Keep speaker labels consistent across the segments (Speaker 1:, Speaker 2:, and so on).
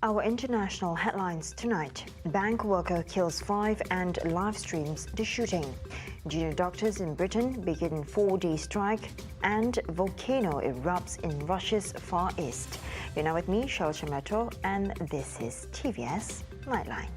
Speaker 1: Our international headlines tonight. Bank worker kills 5 and live streams the shooting. Junior doctors in Britain begin 4-day strike, and volcano erupts in Russia's Far East. You're now with me, Shelsha Meto, and this is TVS Nightline.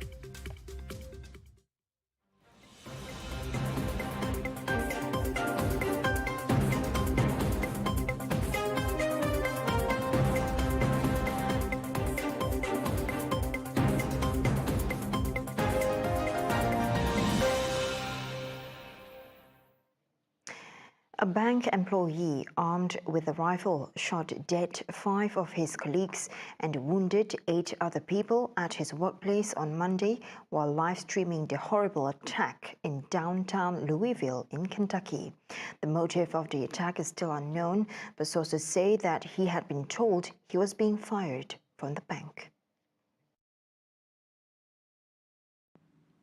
Speaker 1: A bank employee armed with a rifle shot dead 5 of his colleagues and wounded 8 other people at his workplace on Monday while live streaming the horrible attack in downtown Louisville in Kentucky. The motive of the attack is still unknown, but sources say that he had been told he was being fired from the bank.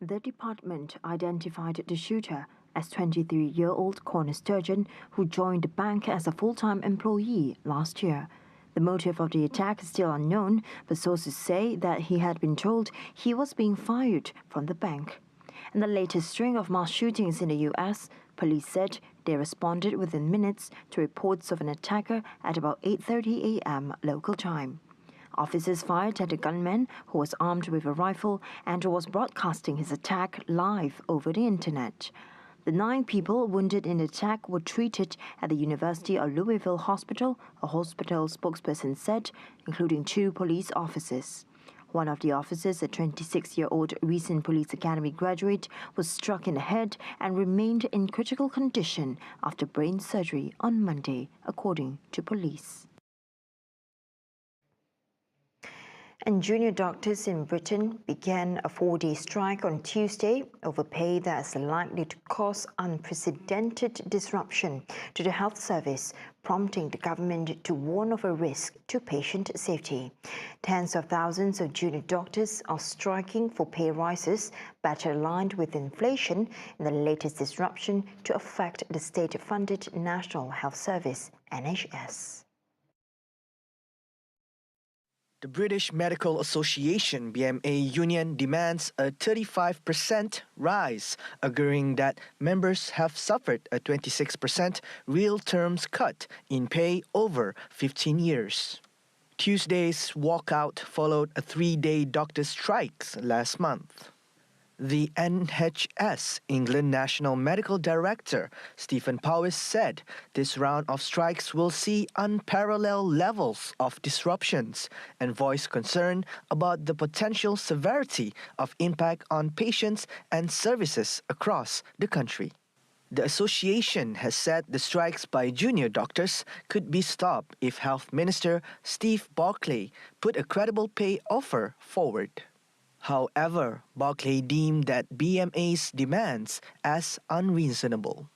Speaker 1: The department identified the shooter as 23-year-old Connor Sturgeon, who joined the bank as a full-time employee last year. The motive of the attack is still unknown, but sources say that he had been told he was being fired from the bank. In the latest string of mass shootings in the U.S., police said they responded within minutes to reports of an attacker at about 8:30 a.m. local time. Officers fired at a gunman who was armed with a rifle and who was broadcasting his attack live over the internet. The 9 people wounded in the attack were treated at the University of Louisville Hospital, a hospital spokesperson said, including 2 police officers. One of the officers, a 26-year-old recent police academy graduate, was struck in the head and remained in critical condition after brain surgery on Monday, according to police. And junior doctors in Britain began a 4-day strike on Tuesday over pay that is likely to cause unprecedented disruption to the health service, prompting the government to warn of a risk to patient safety. Tens of thousands of junior doctors are striking for pay rises better aligned with inflation in the latest disruption to affect the state-funded National Health Service, NHS.
Speaker 2: The British Medical Association BMA union demands a 35% rise, arguing that members have suffered a 26% real terms cut in pay over 15 years. Tuesday's walkout followed a 3-day doctor strikes last month. The NHS England National Medical Director Stephen Powis said this round of strikes will see unparalleled levels of disruptions and voiced concern about the potential severity of impact on patients and services across the country. The association has said the strikes by junior doctors could be stopped if Health Minister Steve Barclay put a credible pay offer forward. However, Barclay deemed that BMA's demands as unreasonable.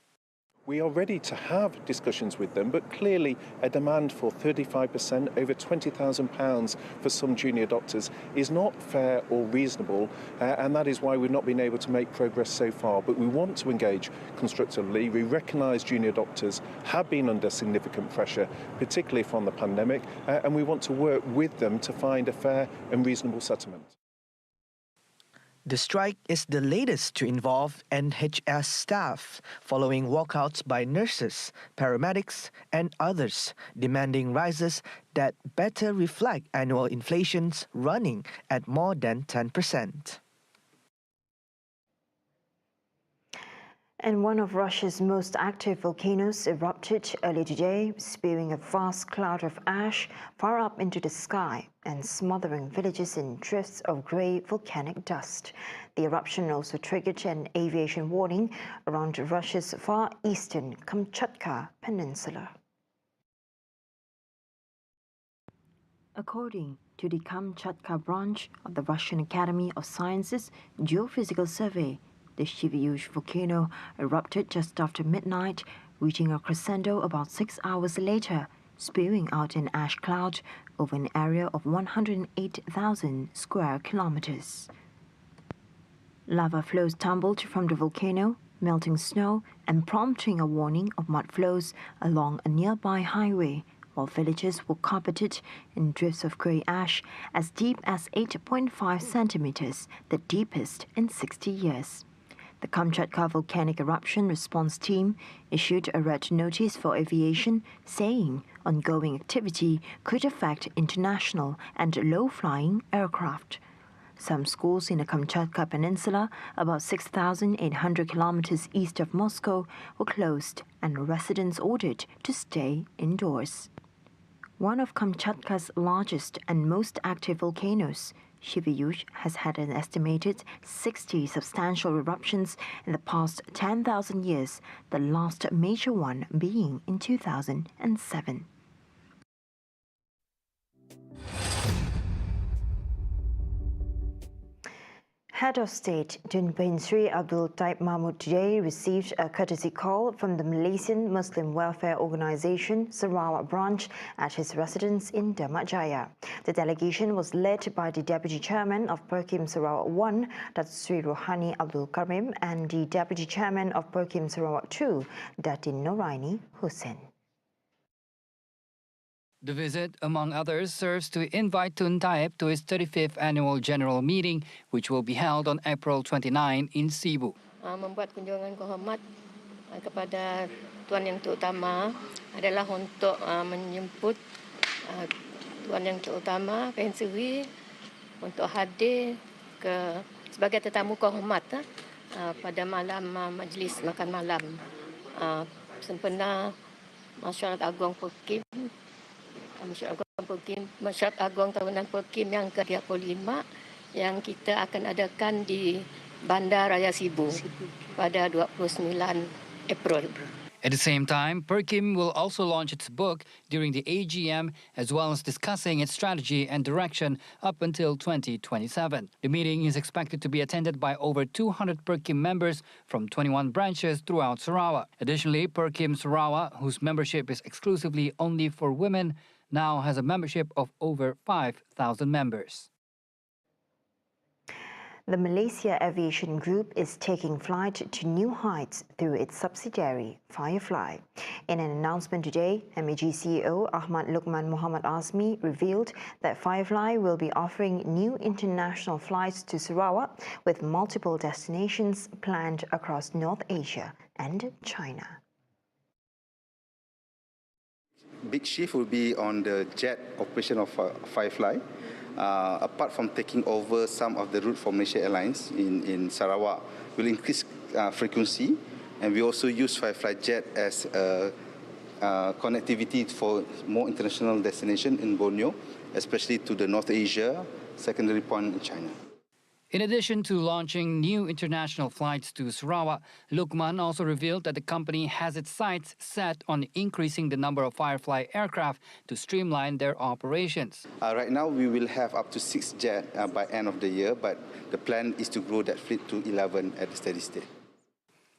Speaker 3: We are ready to have discussions with them, but clearly a demand for 35%, over £20,000 for some junior doctors is not fair or reasonable, and that is why we've not been able to make progress so far. But we want to engage constructively. We recognise junior doctors have been under significant pressure, particularly from the pandemic, and we want to work with them to find a fair and reasonable settlement.
Speaker 2: The strike is the latest to involve NHS staff, following walkouts by nurses, paramedics, and others, demanding rises that better reflect annual inflations running at more than 10%.
Speaker 1: And one of Russia's most active volcanoes erupted early today, spewing a vast cloud of ash far up into the sky and smothering villages in drifts of grey volcanic dust. The eruption also triggered an aviation warning around Russia's far eastern Kamchatka Peninsula. According to the Kamchatka branch of the Russian Academy of Sciences Geophysical Survey, the Sivyush volcano erupted just after midnight, reaching a crescendo about 6 hours later, spewing out an ash cloud over an area of 108,000 square kilometers. Lava flows tumbled from the volcano, melting snow and prompting a warning of mud flows along a nearby highway, while villages were carpeted in drifts of grey ash as deep as 8.5 centimeters, the deepest in 60 years. The Kamchatka Volcanic Eruption Response Team issued a red notice for aviation, saying ongoing activity could affect international and low-flying aircraft. Some schools in the Kamchatka Peninsula, about 6,800 kilometers east of Moscow, were closed and residents ordered to stay indoors. One of Kamchatka's largest and most active volcanoes, Shivayush, has had an estimated 60 substantial eruptions in the past 10,000 years, the last major one being in 2007. Head of State Tun Bin Sri Abdul Taib Mahmud today received a courtesy call from the Malaysian Muslim Welfare Organisation Sarawak branch at his residence in Damat Jaya. The delegation was led by the Deputy Chairman of Perkim Sarawak 1, Datuk Sri Rohani Abdul Karim, and the Deputy Chairman of Perkim Sarawak 2, Datin Noraini Hussain.
Speaker 4: The visit, among others, serves to invite Tun Taib to his 35th annual general meeting, which will be held on April 29 in Cebu.
Speaker 5: Membuat kunjungan kehormat kepada Tuan Yang Terutama adalah untuk menjemput Tuan Yang Terutama Pensuri untuk hadir sebagai tetamu kehormat pada malam majlis makan malam sempena Masyarakat Agung Perkim. Masyarakat Agung Tahunan Perkim yang ke-35 yang kita akan adakan di Bandar Raya Cebu pada 29 April.
Speaker 4: At the same time, Perkim will also launch its book during the AGM, as well as discussing its strategy and direction up until 2027. The meeting is expected to be attended by over 200 Perkim members from 21 branches throughout Sarawak. Additionally, Perkim Sarawak, whose membership is exclusively only for women, now has a membership of over 5,000 members.
Speaker 1: The Malaysia Aviation Group is taking flight to new heights through its subsidiary, Firefly. In an announcement today, MAG CEO Ahmad Luqman Muhammad Azmi revealed that Firefly will be offering new international flights to Sarawak with multiple destinations planned across North Asia and China.
Speaker 6: Big shift will be on the jet operation of Firefly. Apart from taking over some of the route for Malaysia Airlines in Sarawak, will increase frequency, and we also use Firefly Jet as connectivity for more international destination in Borneo, especially to the North Asia, secondary point in China.
Speaker 4: In addition to launching new international flights to Sarawak, Luqman also revealed that the company has its sights set on increasing the number of Firefly aircraft to streamline their operations.
Speaker 6: Right now, we will have up to 6 jets by end of the year, but the plan is to grow that fleet to 11 at the steady state.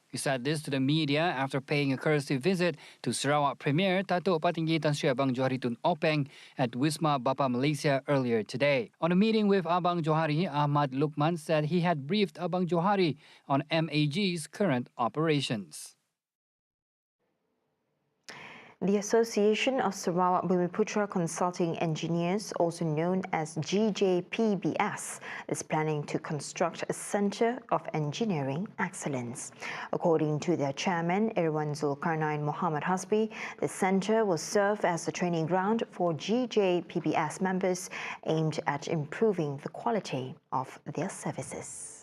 Speaker 4: He said this to the media after paying a courtesy visit to Sarawak Premier Datuk Patinggi Tan Sri Abang Johari Tun Openg at Wisma Bapa Malaysia earlier today. On a meeting with Abang Johari, Ahmad Luqman said he had briefed Abang Johari on MAG's current operations.
Speaker 1: The Association of Sarawak Bumiputra Consulting Engineers, also known as GJPBS, is planning to construct a Centre of Engineering Excellence. According to their chairman, Irwan Zulkarnain Muhammad Hasbi, the centre will serve as a training ground for GJPBS members aimed at improving the quality of their services.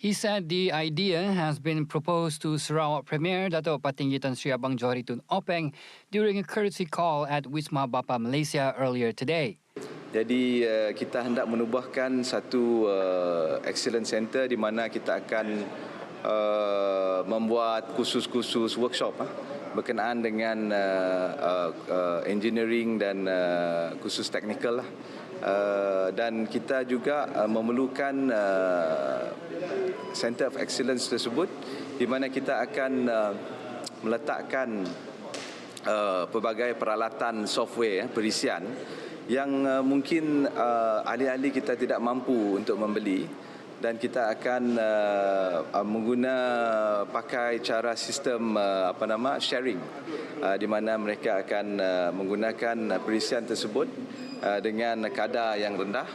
Speaker 4: He said the idea has been proposed to Sarawak Premier Datuk Patinggi Tan Sri Abang Johari Tun Openg during a courtesy call at Wisma Bapa Malaysia earlier today.
Speaker 7: Jadi kita hendak menubuhkan satu excellence center di mana kita akan membuat kursus-kursus workshop berkenaan dengan engineering dan kursus teknikal lah. Dan kita juga memerlukan Center of Excellence tersebut di mana kita akan meletakkan pelbagai peralatan software perisian yang mungkin ahli-ahli kita tidak mampu untuk membeli, dan kita akan pakai cara sistem sharing, di mana mereka akan menggunakan perisian tersebut dengan kadar yang rendah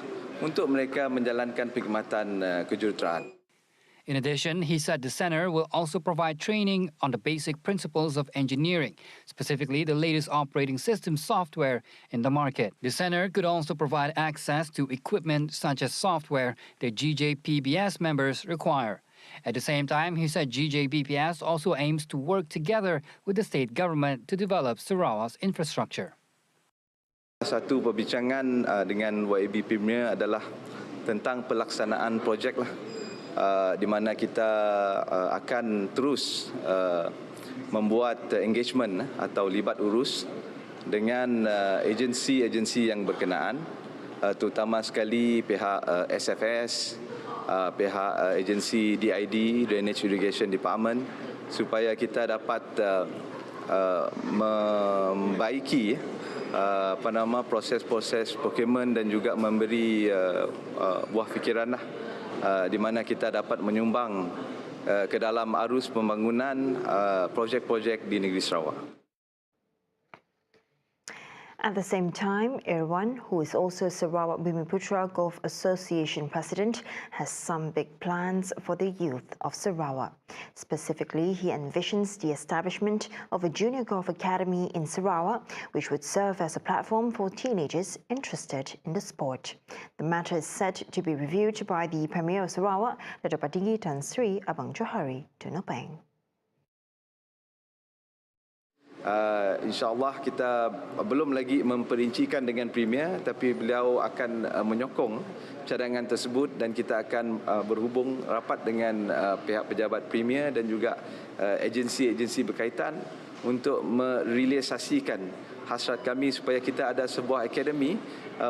Speaker 7: untuk mereka menjalankan perkhidmatan kejuruteraan.
Speaker 4: In addition, he said the center will also provide training on the basic principles of engineering, specifically the latest operating system software in the market. The center could also provide access to equipment such as software that GJPBS members require. At the same time, he said GJPBS also aims to work together with the state government to develop Sarawak's infrastructure.
Speaker 7: Satu perbincangan dengan YAB Premier adalah tentang pelaksanaan projek di mana kita akan terus membuat engagement atau libat urus dengan agensi-agensi yang berkenaan, terutama sekali pihak SFS, pihak agensi DID, Drainage Irrigation Department, supaya kita dapat membaiki proses-proses procurement dan juga memberi buah fikiran di mana kita dapat menyumbang ke dalam arus pembangunan projek-projek di negeri Sarawak.
Speaker 1: At the same time, Irwan, who is also Sarawak Bumiputra Golf Association president, has some big plans for the youth of Sarawak. Specifically, he envisions the establishment of a junior golf academy in Sarawak, which would serve as a platform for teenagers interested in the sport. The matter is set to be reviewed by the Premier of Sarawak, Dato' Patinggi Tan Sri Abang Johari Tunopeng.
Speaker 7: InsyaAllah kita belum lagi memperincikan dengan Premier, tapi beliau akan menyokong cadangan tersebut dan kita akan berhubung rapat dengan pihak pejabat Premier dan juga agensi-agensi berkaitan untuk merealisasikan hasrat kami supaya kita ada sebuah akademi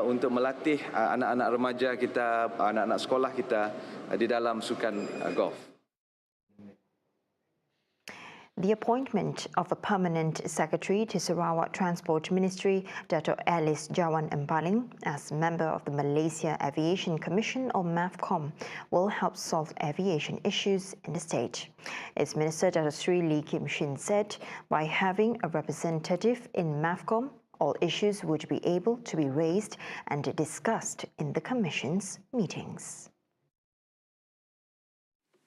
Speaker 7: untuk melatih anak-anak remaja kita, anak-anak sekolah kita di dalam sukan golf.
Speaker 1: The appointment of a permanent secretary to Sarawak Transport Ministry, Dato' Alice Jawan Embaling, as member of the Malaysia Aviation Commission or MAVCOM, will help solve aviation issues in the state. Its Minister Dato' Sri Lee Kim Shin said, by having a representative in MAVCOM, all issues would be able to be raised and discussed in the Commission's meetings.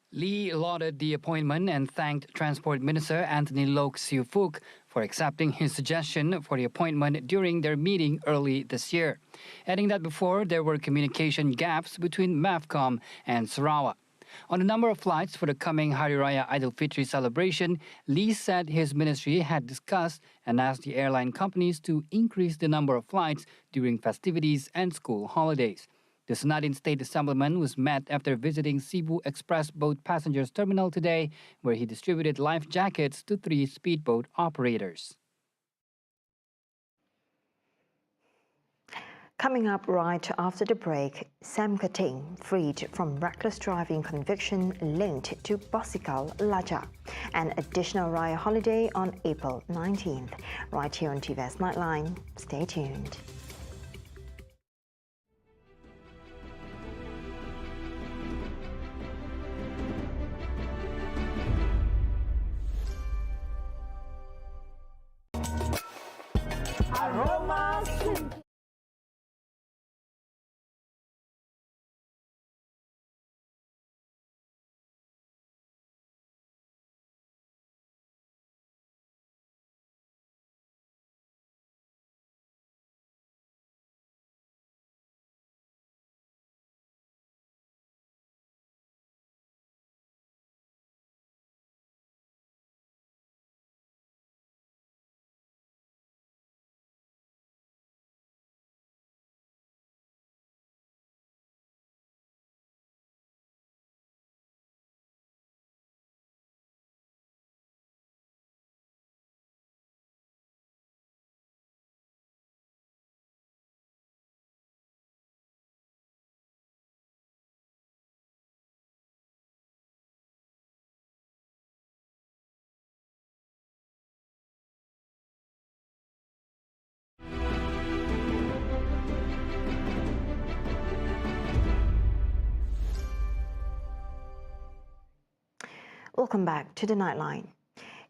Speaker 4: Lee lauded the appointment and thanked Transport Minister Anthony Loke Siu Fook for accepting his suggestion for the appointment during their meeting early this year, adding that before there were communication gaps between MAVCOM and Sarawak. On the number of flights for the coming Hari Raya Aidilfitri celebration, Lee said his ministry had discussed and asked the airline companies to increase the number of flights during festivities and school holidays. The Senadin State Assemblyman was met after visiting Cebu Express Boat Passengers Terminal today, where he distributed life jackets to 3 speedboat operators.
Speaker 1: Coming up right after the break, Sam Kating freed from reckless driving conviction linked to Basikal Lajak. An additional Raya holiday on April 19th. Right here on TVS Nightline. Stay tuned. Welcome back to the Nightline.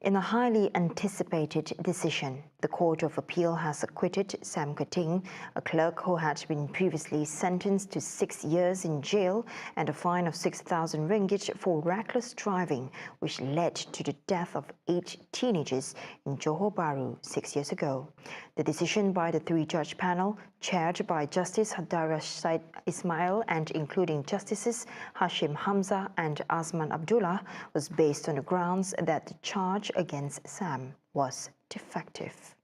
Speaker 1: In a highly anticipated decision, the Court of Appeal has acquitted Sam Kating, a clerk who had been previously sentenced to 6 years in jail and a fine of 6,000 ringgit for reckless driving, which led to the death of 8 teenagers in Johor Bahru 6 years ago. The decision by the 3-judge panel, chaired by Justice Hadara Said Ismail and including Justices Hashim Hamza and Azman Abdullah, was based on the grounds that the charge against Sam was defective.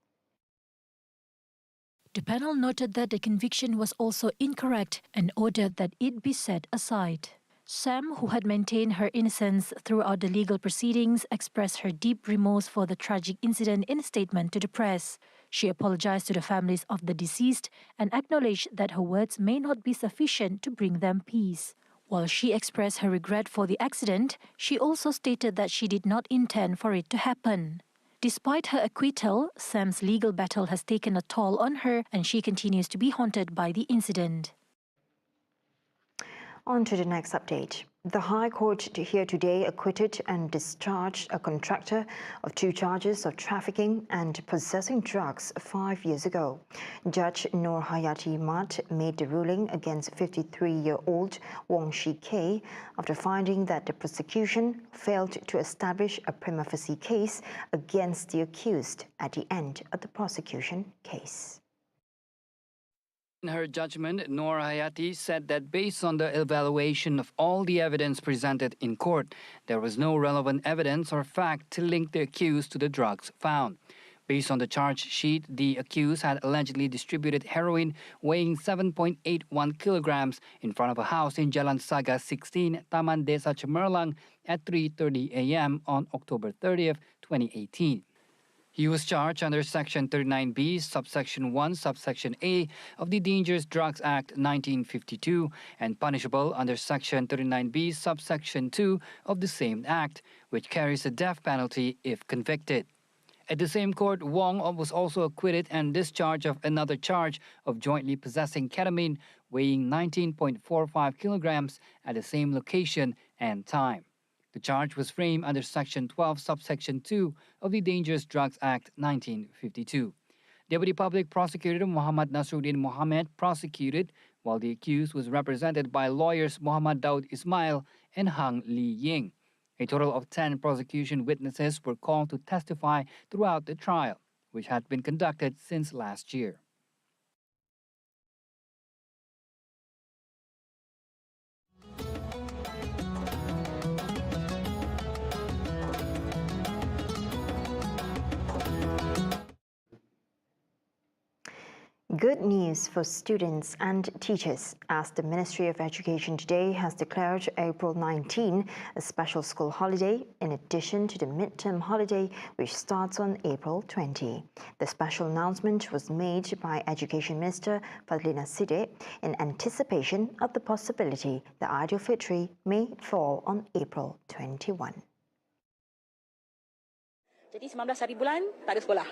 Speaker 8: The panel noted that the conviction was also incorrect and ordered that it be set aside. Sam, who had maintained her innocence throughout the legal proceedings, expressed her deep remorse for the tragic incident in a statement to the press. She apologized to the families of the deceased and acknowledged that her words may not be sufficient to bring them peace. While she expressed her regret for the accident, she also stated that she did not intend for it to happen. Despite her acquittal, Sam's legal battle has taken a toll on her and she continues to be haunted by the incident.
Speaker 1: On to the next update. The High Court here today acquitted and discharged a contractor of 2 charges of trafficking and possessing drugs 5 years ago. Judge Nur Hayati Mat made the ruling against 53-year-old Wong Shi Kei after finding that the prosecution failed to establish a prima facie case against the accused at the end of the prosecution case.
Speaker 4: In her judgment, Noor Hayati said that based on the evaluation of all the evidence presented in court, there was no relevant evidence or fact to link the accused to the drugs found. Based on the charge sheet, the accused had allegedly distributed heroin weighing 7.81 kilograms in front of a house in Jalan Saga 16, Taman Desa Cemerlang at 3:30 a.m. on October 30th, 2018. He was charged under Section 39B, Subsection 1, Subsection A of the Dangerous Drugs Act 1952 and punishable under Section 39B, Subsection 2 of the same Act, which carries a death penalty if convicted. At the same court, Wong was also acquitted and discharged of another charge of jointly possessing ketamine weighing 19.45 kilograms at the same location and time. The charge was framed under Section 12, Subsection 2 of the Dangerous Drugs Act 1952. Deputy Public Prosecutor Muhammad Nasruddin Mohammed prosecuted, while the accused was represented by lawyers Muhammad Daud Ismail and Hang Li Ying. A total of 10 prosecution witnesses were called to testify throughout the trial, which had been conducted since last year.
Speaker 1: Good news for students and teachers, as the Ministry of Education today has declared April 19 a special school holiday in addition to the midterm holiday which starts on April 20. The special announcement was made by Education Minister Fadlina Siddiq in anticipation of the possibility that Aidilfitri may fall on April 21.
Speaker 9: Jadi 19 hari bulan tak ada sekolah.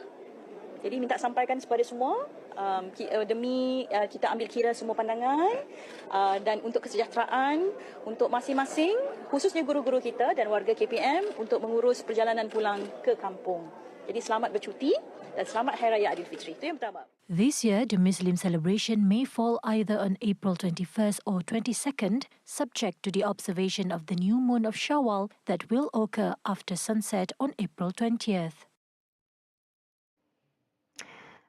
Speaker 9: Jadi minta sampaikan kepada semua demi kita ambil kira semua pandangan dan untuk kesejahteraan untuk masing-masing, khususnya guru-guru kita dan warga KPM untuk mengurus perjalanan pulang ke kampung. Jadi selamat bercuti dan selamat Hari Raya Aidilfitri. Itu yang pertama.
Speaker 8: This year, the Muslim celebration may fall either on April 21st or 22nd, subject to the observation of the new moon of Shawwal that will occur after sunset on April 20th.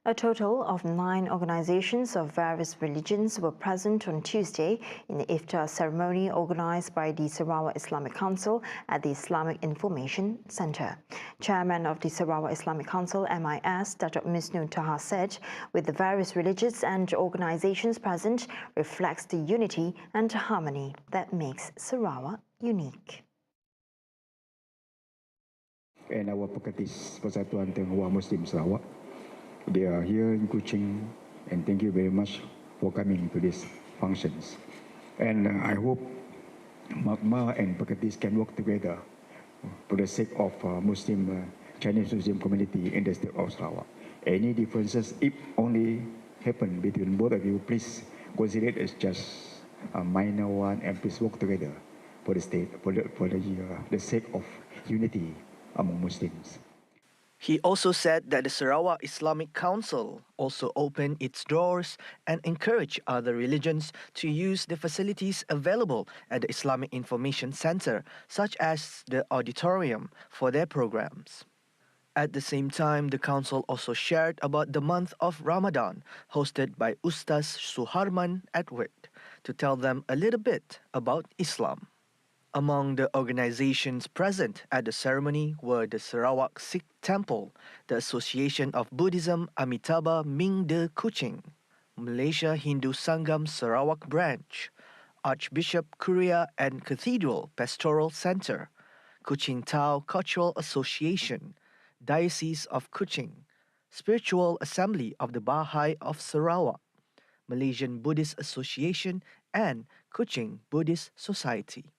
Speaker 1: A total of 9 organizations of various religions were present on Tuesday in the iftar ceremony organized by the Sarawak Islamic Council at the Islamic Information Center. Chairman of the Sarawak Islamic Council, MIS, Datuk Misnu Taha said, with the various religions and organizations present reflects the unity and harmony that makes Sarawak unique.
Speaker 10: And our Pekatis Persatuan Tionghoa Muslim Sarawak, they are here in Kuching, and thank you very much for coming to these functions. And I hope Magma and Pekatis can work together for the sake of Chinese Muslim community in the state of Sarawak. Any differences, if only happen between both of you, please consider it as just a minor one and please work together for the state, for the sake of unity among Muslims.
Speaker 2: He also said that the Sarawak Islamic Council also opened its doors and encouraged other religions to use the facilities available at the Islamic Information Center, such as the auditorium, for their programs. At the same time, the council also shared about the month of Ramadan, hosted by Ustaz Suharman Edward, to tell them a little bit about Islam. Among the organizations present at the ceremony were the Sarawak Sikh Temple, the Association of Buddhism Amitabha Ming de Kuching, Malaysia Hindu Sangam Sarawak Branch, Archbishop Kuria and Cathedral Pastoral Center, Kuching Tau Cultural Association, Diocese of Kuching, Spiritual Assembly of the Baha'i of Sarawak, Malaysian Buddhist Association, and Kuching Buddhist Society.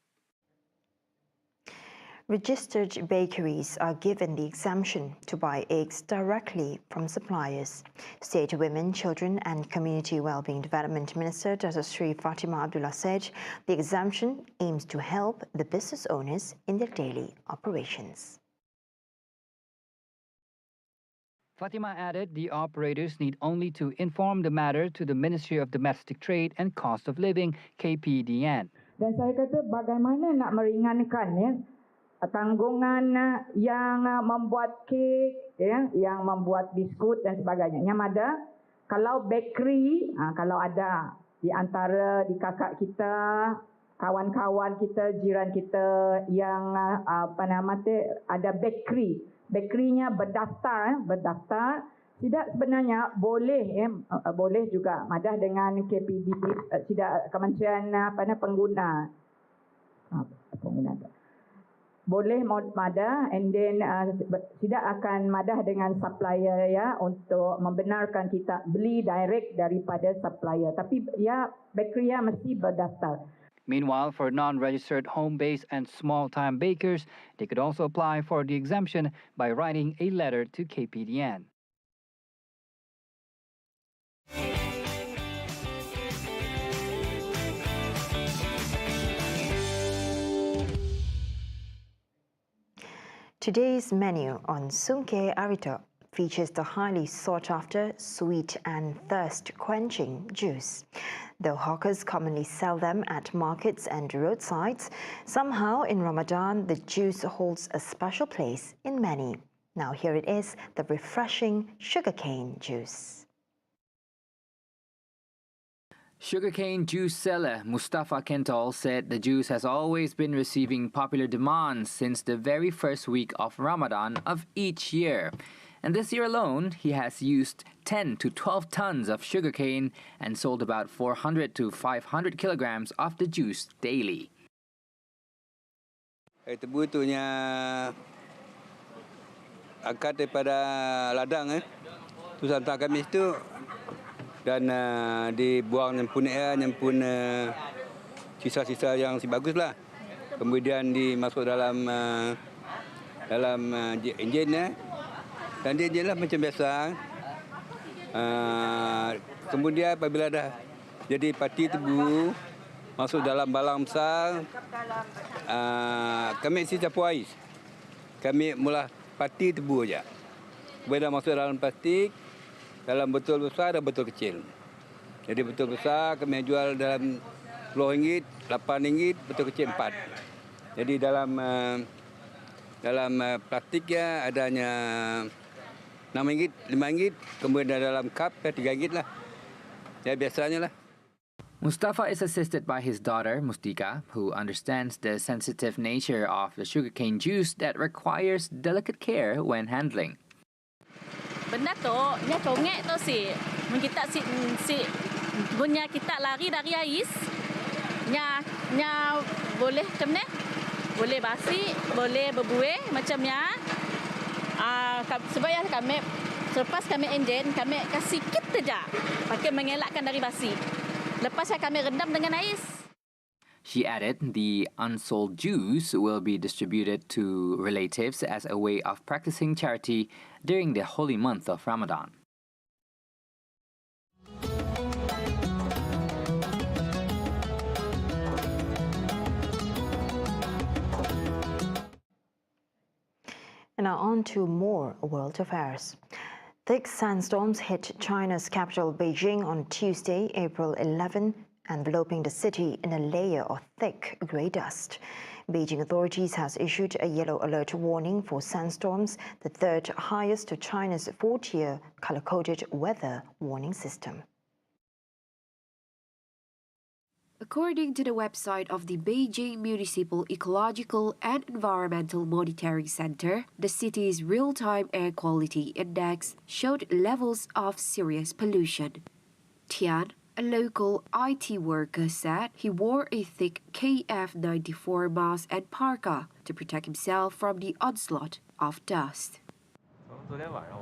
Speaker 1: Registered bakeries are given the exemption to buy eggs directly from suppliers. State Women, Children and Community Wellbeing Development Minister Dr. Sri Fatima Abdullah said the exemption aims to help the business owners in their daily operations.
Speaker 4: Fatima added the operators need only to inform the matter to the Ministry of Domestic Trade and Cost of Living, KPDN.
Speaker 11: Dan saya kata bagaimana nak meringankan tanggungan yang membuat kek, yang membuat biskut dan sebagainya. Yang ada, kalau bakery, kalau ada di antara di kakak kita, kawan-kawan kita, jiran kita yang ada bakery, bakerynya berdaftar, tidak sebenarnya boleh juga madah dengan KPDB, tidak Kementerian pengguna. Boleh madah and then tidak akan madah dengan supplier untuk membenarkan kita beli direct daripada supplier. Tapi bakery mesti berdaftar.
Speaker 4: Meanwhile, for non-registered home-based and small-time bakers, they could also apply for the exemption by writing a letter to KPDN.
Speaker 1: Today's menu on Sungke Arito features the highly sought-after sweet and thirst-quenching juice. Though hawkers commonly sell them at markets and roadsides, somehow in Ramadan the juice holds a special place in many. Now here it is, the refreshing sugarcane juice.
Speaker 12: Sugarcane juice seller Mustafa Kentol said the juice has always been receiving popular demand since the very first week of Ramadan of each year. And this year alone, he has used 10 to 12 tons of sugarcane and sold about 400 to 500 kilograms of the juice daily.
Speaker 13: Tebu tu nya akad daripada ladang tu hantar kami tu dan dibuang nyempun sisa-sisa yang si baguslah. Kemudian dimasuk dalam enjin dan dia jelah macam biasa. Kemudian apabila dah jadi pati tebu masuk dalam balang besar, kami isi campur ais. Kami mula pati tebu aja. Kemudian masuk dalam plastik, dalam botol besar dan botol kecil. Jadi botol besar kami jual dalam RM10, RM8, botol kecil 4. Jadi dalam plastiknya adanya RM6, RM5, kemudian dalam cup RM3 lah. Ya biasanya lah.
Speaker 12: Mustafa is assisted by his daughter, Mustika, who understands the sensitive nature of the sugarcane juice that requires delicate care when handling.
Speaker 14: Benda tu, nya congek tu si kita punya kita lari dari ais, nya boleh macam ni, boleh basi, boleh berbuih macamnya. Sebab kami selepas kami enjin, kami kasih sikit saja, pakai mengelakkan dari basi. Lepas kami rendam dengan ais.
Speaker 12: She added the unsold juice will be distributed to relatives as a way of practicing charity during the holy month of Ramadan.
Speaker 1: Now on to more world affairs. Thick sandstorms hit China's capital Beijing on Tuesday, April 11, enveloping the city in a layer of thick grey dust. Beijing authorities has issued a yellow alert warning for sandstorms, the third highest to China's 4-tier color-coded weather warning system.
Speaker 15: According to the website of the Beijing Municipal Ecological and Environmental Monitoring Center, the city's real-time air quality index showed levels of serious pollution. Tian, a local IT worker, said he wore a thick KF94 mask and parka to protect himself from the onslaught of dust.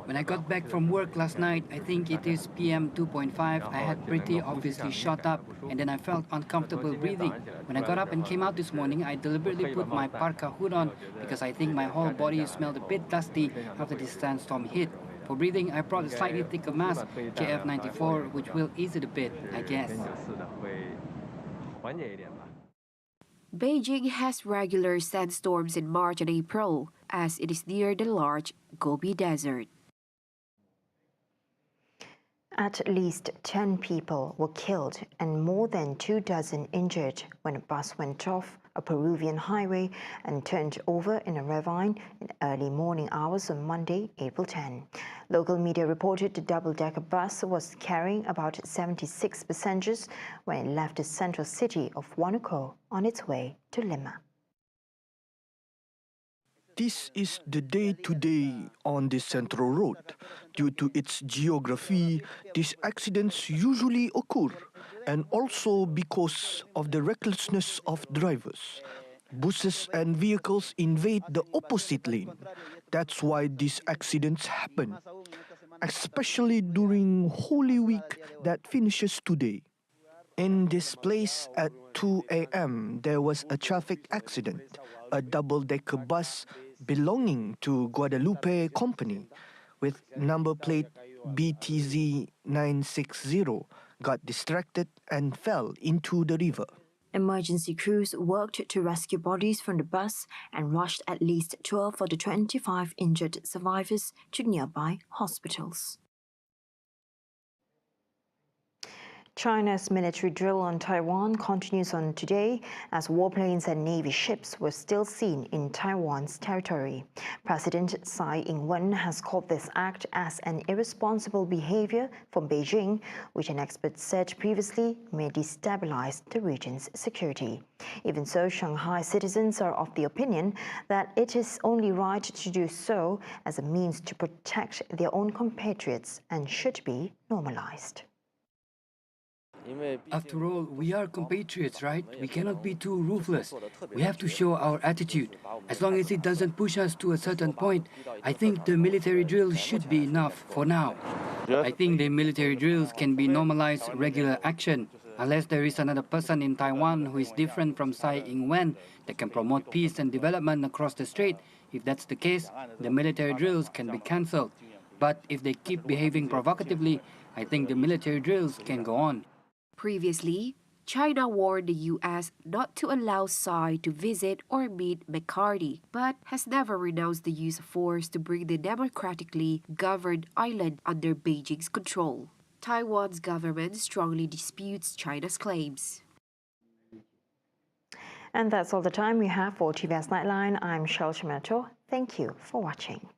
Speaker 4: When I got back from work last night, I think it is PM 2.5, I had pretty obviously shot up and then I felt uncomfortable breathing. When I got up and came out this morning, I deliberately put my parka hood on because I think my whole body smelled a bit dusty after this sandstorm hit. For breathing, I brought a slightly thicker mask, KF94, which will ease it a bit, I guess.
Speaker 15: Beijing has regular sandstorms in March and April, as it is near the large Gobi Desert.
Speaker 1: At least 10 people were killed and more than 24 injured when a bus went off a Peruvian highway and turned over in a ravine in early morning hours on Monday, April 10. Local media reported the double-decker bus was carrying about 76 passengers when it left the central city of Huánuco on its way to Lima.
Speaker 2: This is the day-to-day on this central road. Due to its geography, these accidents usually occur, and also because of the recklessness of drivers. Buses and vehicles invade the opposite lane. That's why these accidents happen, especially during Holy Week that finishes today. In this place at 2 a.m., there was a traffic accident. A double-decker bus belonging to Guadalupe Company with number plate BTZ 960 got distracted and fell into the river.
Speaker 1: Emergency crews worked to rescue bodies from the bus and rushed at least 12 of the 25 injured survivors to nearby hospitals. China's military drill on Taiwan continues on today as warplanes and Navy ships were still seen in Taiwan's territory. President Tsai Ing-wen has called this act as an irresponsible behavior from Beijing, which an expert said previously may destabilize the region's security. Even so, Shanghai citizens are of the opinion that it is only right to do so as a means to protect their own compatriots and should be normalized.
Speaker 4: After all, we are compatriots, right? We cannot be too ruthless. We have to show our attitude. As long as it doesn't push us to a certain point, I think the military drills should be enough for now. I think the military drills can be normalized regular action, unless there is another person in Taiwan who is different from Tsai Ing-wen that can promote peace and development across the strait. If that's the case, the military drills can be cancelled. But if they keep behaving provocatively, I think the military drills can go on.
Speaker 15: Previously, China warned the U.S. not to allow Tsai to visit or meet McCarthy, but has never renounced the use of force to bring the democratically governed island under Beijing's control. Taiwan's government strongly disputes China's claims.
Speaker 1: And that's all the time we have for TVS Nightline. I'm Shel Chimato. Thank you for watching.